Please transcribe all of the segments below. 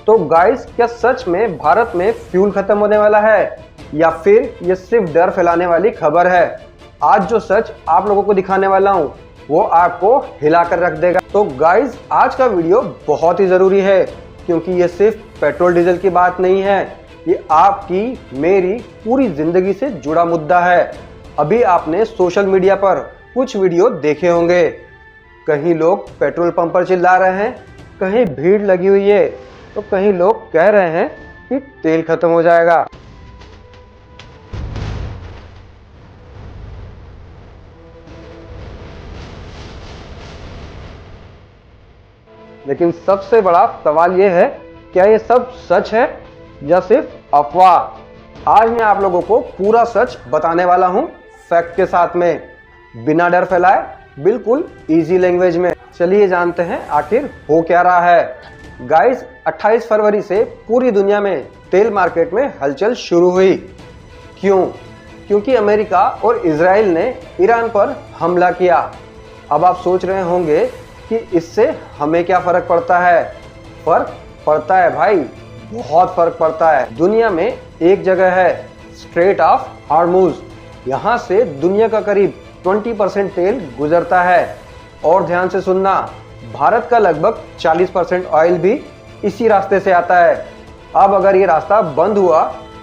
तो गाइस, क्या सच में भारत में फ्यूल खत्म होने वाला है या फिर ये सिर्फ डर फैलाने वाली खबर है? आज जो सच आप लोगों को दिखाने वाला हूँ वो आपको हिलाकर रख देगा। तो गाइस, आज का वीडियो बहुत ही जरूरी है क्योंकि ये सिर्फ पेट्रोल डीजल की बात नहीं है, ये आपकी मेरी पूरी जिंदगी से जुड़ा मुद्दा है। अभी आपने सोशल मीडिया पर कुछ वीडियो देखे होंगे, कहीं लोग पेट्रोल पंप पर चिल्ला रहे हैं, कहीं भीड़ लगी हुई है, तो कहीं लोग कह रहे हैं कि तेल खत्म हो जाएगा। लेकिन सबसे बड़ा सवाल यह है, क्या ये सब सच है या सिर्फ अफवाह? आज मैं आप लोगों को पूरा सच बताने वाला हूं, फैक्ट के साथ में, बिना डर फैलाए, बिल्कुल इजी लैंग्वेज में। चलिए जानते हैं आखिर हो क्या रहा है। गाइस, 28 फरवरी से पूरी दुनिया में तेल मार्केट में हलचल शुरू हुई। क्यों? क्योंकि अमेरिका और इजराइल ने ईरान पर हमला किया। अब आप सोच रहे होंगे कि इससे हमें क्या फर्क पड़ता है? फर्क पड़ता है भाई, बहुत फर्क पड़ता है। दुनिया में एक जगह है, स्ट्रेट ऑफ हार्मुज, यहाँ से दुनिया का करीब 20% तेल गुजरता है। और ध्यान से सुनना, भारत का लगभग 40% ऑयल भी इसी रास्ते से आता है। अब अगर ये रास्ता बंद हुआ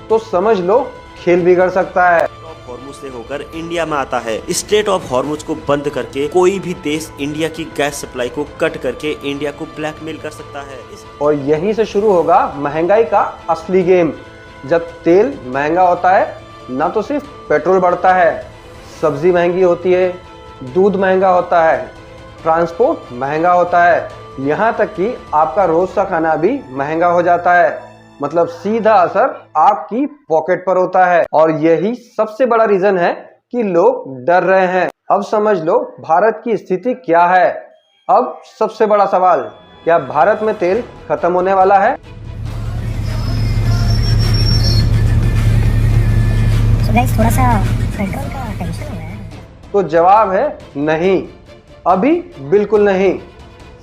तो समझ लो खेल बिगड़ सकता है। हॉर्मुज से होकर इंडिया में आता है। स्ट्रेट ऑफ हॉर्मुज को बंद करके कोई भी देश इंडिया की गैस सप्लाई को कट करके इंडिया को ब्लैकमेल कर सकता है। और यहीं से शुरू होगा महंगाई का असली गेम। जब तेल महंगा होता है, ना तो सिर्फ पेट्रोल बढ़ता है, सब्जी महंगी होती है, दूध महंगा होता है, ट्रांसपोर्ट महंगा होता है, यहाँ तक कि आपका रोज का खाना भी महंगा हो जाता है। मतलब सीधा असर आपकी पॉकेट पर होता है। और यही सबसे बड़ा रीजन है कि लोग डर रहे हैं। अब समझ लो भारत की स्थिति क्या है। अब सबसे बड़ा सवाल, क्या भारत में तेल खत्म होने वाला है? थोड़ा सा पेट्रोल का टेंशन हो रहा है। तो जवाब है नहीं, अभी बिल्कुल नहीं।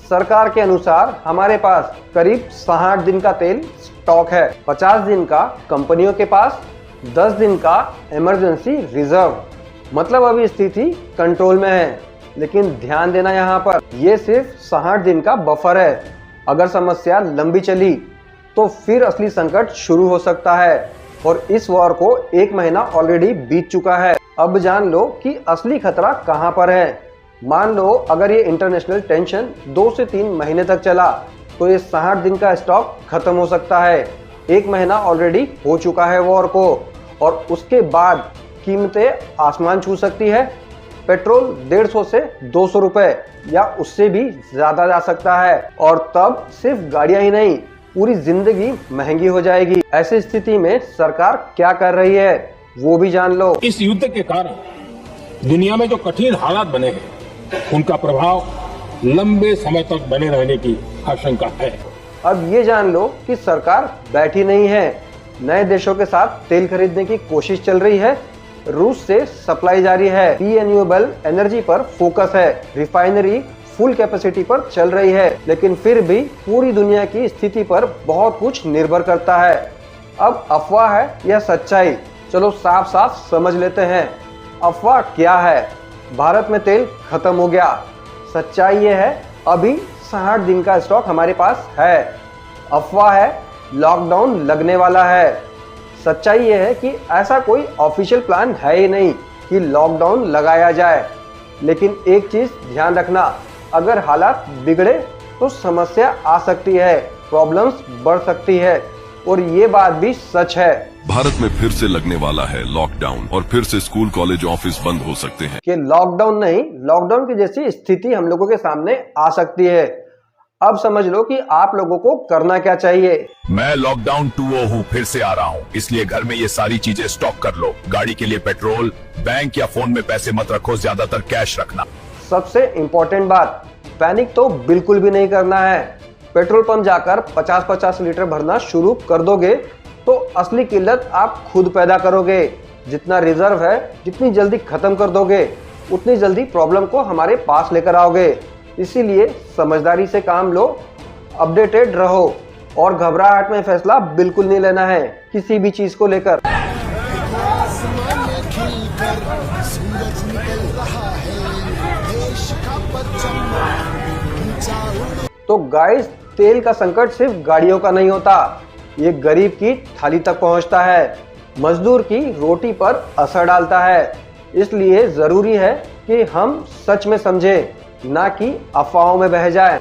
सरकार के अनुसार हमारे पास करीब 60 दिन का तेल स्टॉक है, 50 दिन का कंपनियों के पास, 10 दिन का इमरजेंसी रिजर्व। मतलब अभी स्थिति कंट्रोल में है। लेकिन ध्यान देना, यहाँ पर ये सिर्फ 60 दिन का बफर है। अगर समस्या लंबी चली तो फिर असली संकट शुरू हो सकता है। और इस वॉर को 1 महीना ऑलरेडी बीत चुका है। अब जान लो कि असली खतरा कहाँ पर है। मान लो अगर ये इंटरनेशनल टेंशन 2 से 3 महीने तक चला तो ये 60 दिन का स्टॉक खत्म हो सकता है। 1 महीना ऑलरेडी हो चुका है वॉर को, और उसके बाद कीमतें आसमान छू सकती है। पेट्रोल 150 से 200 रुपए या उससे भी ज्यादा जा सकता है। और तब सिर्फ गाड़ियां ही नहीं, पूरी जिंदगी महंगी हो जाएगी। ऐसी स्थिति में सरकार क्या कर रही है वो भी जान लो। इस युद्ध के कारण दुनिया में जो कठिन हालात बने हैं उनका प्रभाव लंबे समय तक बने रहने की आशंका है। अब ये जान लो कि सरकार बैठी नहीं है। नए देशों के साथ तेल खरीदने की कोशिश चल रही है। रूस से सप्लाई जारी है, रिन्यूएबल एनर्जी पर फोकस है, रिफाइनरी फुल कैपेसिटी पर चल रही है। लेकिन फिर भी पूरी दुनिया की स्थिति पर बहुत कुछ निर्भर करता है। अब अफवाह है या सच्चाई, चलो साफ साफ समझ लेते हैं। अफवाह क्या है? भारत में तेल खत्म हो गया। सच्चाई ये है, अभी 60 दिन का स्टॉक हमारे पास है। अफवाह है, लॉकडाउन लगने वाला है। सच्चाई ये है कि ऐसा कोई ऑफिशियल प्लान है ही नहीं कि लॉकडाउन लगाया जाए। लेकिन एक चीज ध्यान रखना, अगर हालात बिगड़े तो समस्या आ सकती है, प्रॉब्लम्स बढ़ सकती है। और ये बात भी सच है, भारत में फिर से लगने वाला है लॉकडाउन और फिर से स्कूल, कॉलेज, ऑफिस बंद हो सकते हैं। कि लॉकडाउन नहीं, लॉकडाउन की जैसी स्थिति हम लोगों के सामने आ सकती है। अब समझ लो कि आप लोगों को करना क्या चाहिए। मैं लॉकडाउन 2 हूँ, फिर से आ रहा हूँ, इसलिए घर में ये सारी चीजें स्टॉक कर लो। गाड़ी के लिए पेट्रोल, बैंक या फोन में पैसे मत रखो, ज्यादातर कैश रखना। सबसे इम्पोर्टेंट बात, पैनिक तो बिल्कुल भी नहीं करना है। पेट्रोल पंप जाकर 50-50 लीटर भरना शुरू कर दोगे तो असली किल्लत आप खुद पैदा करोगे। जितना रिजर्व है, जितनी जल्दी खत्म कर दोगे, उतनी जल्दी प्रॉब्लम को हमारे पास लेकर आओगे। इसीलिए समझदारी से काम लो, अपडेटेड रहो, और घबराहट में फैसला बिल्कुल नहीं लेना है किसी भी चीज को लेकर। तो गाइस, तेल का संकट सिर्फ गाड़ियों का नहीं होता, ये गरीब की थाली तक पहुंचता है, मजदूर की रोटी पर असर डालता है। इसलिए जरूरी है कि हम सच में समझें, ना कि अफवाहों में बह जाएं।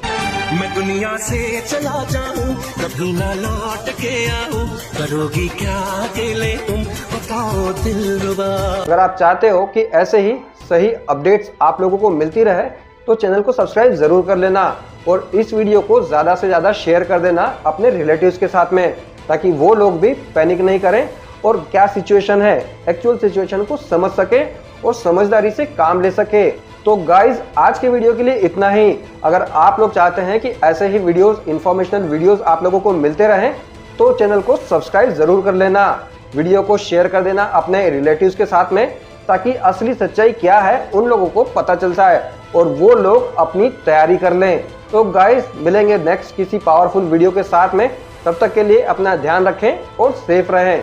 मैं दुनिया से चला जाऊं, कभी ना लौट के आऊं, करोगी क्या अकेले तुम, बताओ दिलरुबा। अगर आप चाहते हो कि ऐसे ही सही अपडेट्स आप लोगों को मिलती रहे तो चैनल को सब्सक्राइब जरूर कर लेना और इस वीडियो को ज़्यादा से ज़्यादा शेयर कर देना अपने रिलेटिव्स के साथ में, ताकि वो लोग भी पैनिक नहीं करें और क्या सिचुएशन है, एक्चुअल सिचुएशन को समझ सके और समझदारी से काम ले सके। तो गाइज, आज के वीडियो के लिए इतना ही। अगर आप लोग चाहते हैं कि ऐसे ही वीडियोस, इंफॉर्मेशनल वीडियोस आप लोगों को मिलते रहें तो चैनल को सब्सक्राइब जरूर कर लेना, वीडियो को शेयर कर देना अपने रिलेटिव्स के साथ में, ताकि असली सच्चाई क्या है उन लोगों को पता चल जाए और वो लोग अपनी तैयारी कर लें। तो गाइज, मिलेंगे नेक्स्ट किसी पावरफुल वीडियो के साथ में। तब तक के लिए अपना ध्यान रखें और सेफ रहें। ओ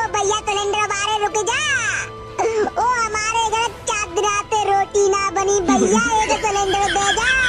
भैया सिलेंडर बारे रुक जा, ओ हमारे घर चार दिन रोटी ना बनी भैया, एक सिलेंडर दे जा।